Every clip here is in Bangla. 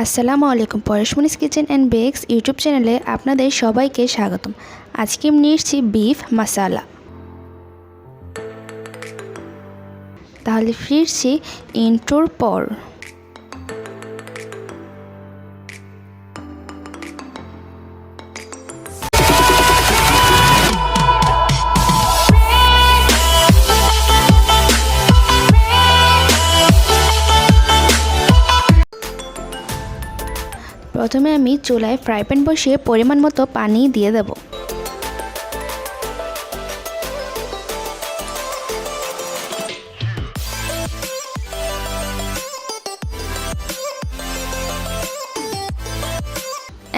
আসসালামু আলাইকুম। পরশমনিস কিচেন অ্যান্ড বেকস ইউটিউব চ্যানেলে আপনাদের সবাইকে স্বাগতম। আজকে আমি নিয়ে এসেছি বিফ মশালা। তাহলে ফিরছি ইন্ট্রোর পর। প্রথমে আমি চুলায় ফ্রাই প্যান বসিয়ে পরিমাণ মতো পানি দিয়ে দেব।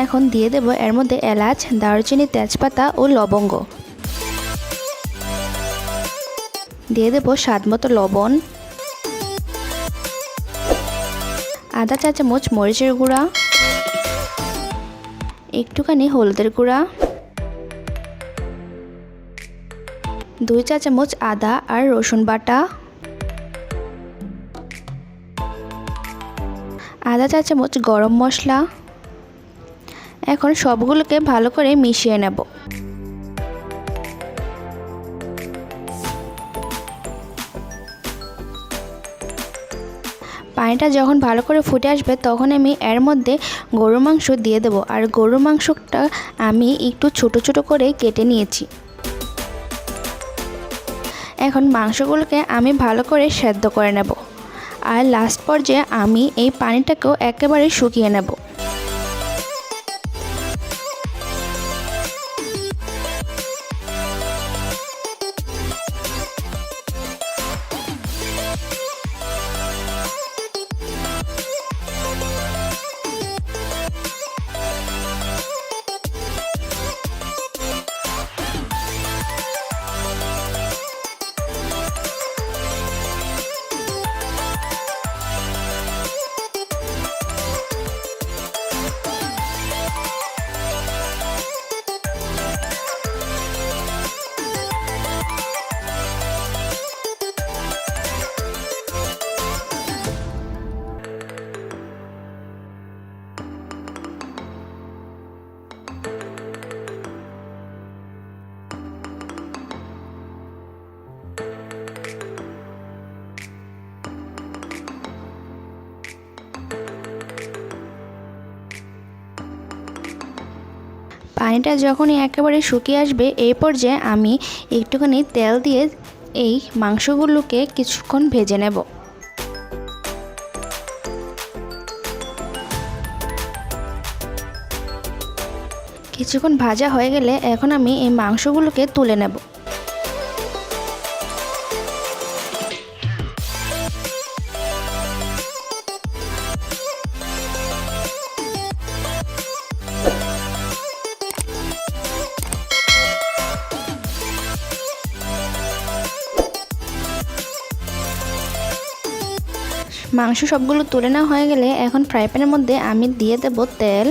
এখন দিয়ে দেব এর মধ্যে এলাচ, দারুচিনি, তেজপাতা ও লবঙ্গ। দিয়ে দেব স্বাদ মতো লবণ, আধা চা চামচ মরিচের গুঁড়া, একটুখানি হলুদের গুঁড়া, 2 চা চামচ আদা আর রসুন বাটা, আধা চা চামচ গরম মশলা। এখন সবগুলোকে ভালো করে মিশিয়ে নেব। পানিটা যখন ভালো করে ফুটে আসবে তখন আমি এর মধ্যে গরুর মাংস দিয়ে দেব। আর গরুর মাংসটা আমি একটু ছোট ছোট করে কেটে নিয়েছি। এখন মাংসগুলোকে আমি ভালো করে সেদ্ধ করে নেব। আর লাস্ট পর্যায়ে আমি এই পানিটাকেও একেবারে শুকিয়ে নেব। পানিটা যখনই একেবারে শুকিয়ে আসবে এই পর্যায়ে আমি একটুখানি তেল দিয়ে এই মাংসগুলোকে কিছুক্ষণ ভেজে নেব। কিছুক্ষণ ভাজা হয়ে গেলে এখন আমি এই মাংসগুলোকে তুলে নেব। মাংস সবগুলো তুলে নেওয়া হয়ে গেলে এখন ফ্রাই প্যানের মধ্যে আমি দিয়ে দেব তেল,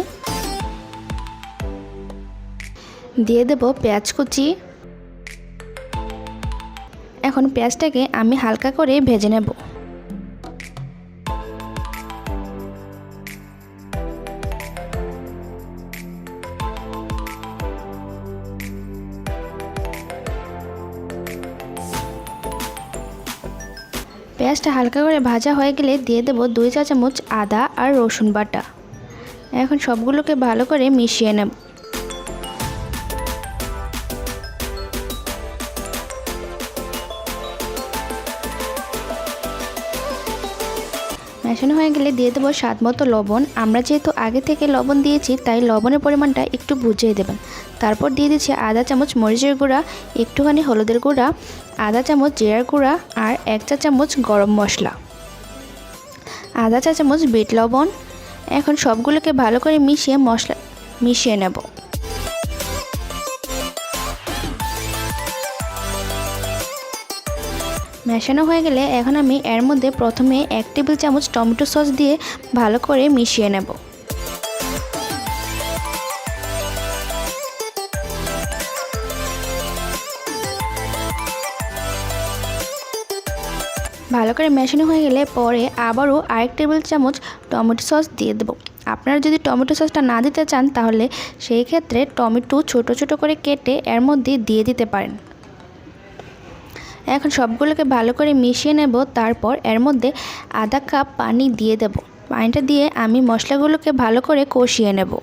দিয়ে দেব পেঁয়াজ কুচি। এখন পেঁয়াজটাকে আমি হালকা করে ভেজে নেব। পেঁয়াজটা হালকা করে ভাজা হয়ে গেলে দিয়ে দেব 2 চা চামচ আদা আর রসুন বাটা। এখন সবগুলোকে ভালো করে মিশিয়ে নেব। মেশানো হয়ে গেলে দিয়ে দেবো স্বাদ মতো লবণ। আমরা যেহেতু আগে থেকে লবণ দিয়েছি তাই লবণের পরিমাণটা একটু বুঝিয়ে দেবেন। তারপর দিয়ে দিচ্ছি আধা চামচ মরিচের গুঁড়া, একটুখানি হলুদের গুঁড়া, আধা চামচ জিরার গুঁড়া আর 1 চা চামচ গরম মশলা, আধা চা চামচ বিট লবণ। এখন সবগুলোকে ভালো করে মিশিয়ে নেব। মেশানো হয়ে গেলে এখন আমি এর মধ্যে প্রথমে 1 টেবিল চামচ টমেটো সস দিয়ে ভালো করে মিশিয়ে নেব। ভালো করে মেশানো হয়ে গেলে পরে আবারও আরেক টেবিল চামচ টমেটো সস দিয়ে দেবো। আপনারা যদি টমেটো সসটা না দিতে চান তাহলে সেই ক্ষেত্রে টমেটো ছোট ছোট করে কেটে এর মধ্যে দিয়ে দিতে পারেন। এখন সবগুলোকে ভালো করে মিশিয়ে নেব। তারপর এর মধ্যে আধা কাপ পানি দিয়ে দেব। পানিটা দিয়ে আমি মশলাগুলোকে ভালো করে কষিয়ে নেব।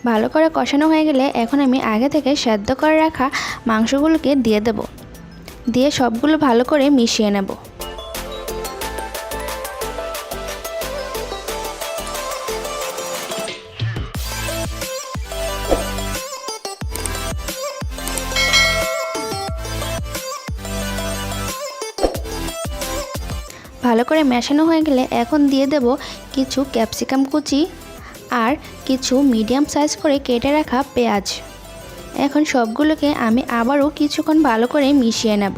ভালো করে কষানো হয়ে গেলে এখন আমি আগে থেকে সেদ্ধ করে রাখা মাংসগুলোকে দিয়ে দেব। দিয়ে সবগুলো ভালো করে মিশিয়ে নেব। ভালো করে মেশানো হয়ে গেলে এখন দিয়ে দেব কিছু ক্যাপসিকাম কুচি আর কিছু মিডিয়াম সাইজ করে কেটে রাখা পেঁয়াজ। এখন সবগুলোকে আমি আবারও কিছুক্ষণ ভালো করে মিশিয়ে নেব।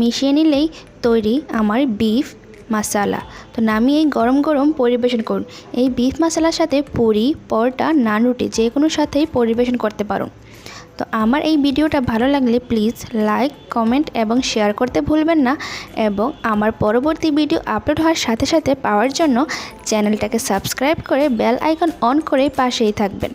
মিশিয়ে নিলেই তৈরি আমার বিফ মশলা। তো নামিয়ে গরম গরম পরিবেশন করুন। এই বিফ মশলার সাথে পুরি, পরোটা, নান, রুটি যে কোনো সাথেই পরিবেশন করতে পারুন। তো আমার এই ভিডিওটা ভালো লাগলে প্লিজ লাইক, কমেন্ট এবং শেয়ার করতে ভুলবেন না। এবং আমার পরবর্তী ভিডিও আপলোড হওয়ার সাথে সাথে পাওয়ার জন্য চ্যানেলটাকে সাবস্ক্রাইব করে বেল আইকন অন করে পাশেই থাকবেন।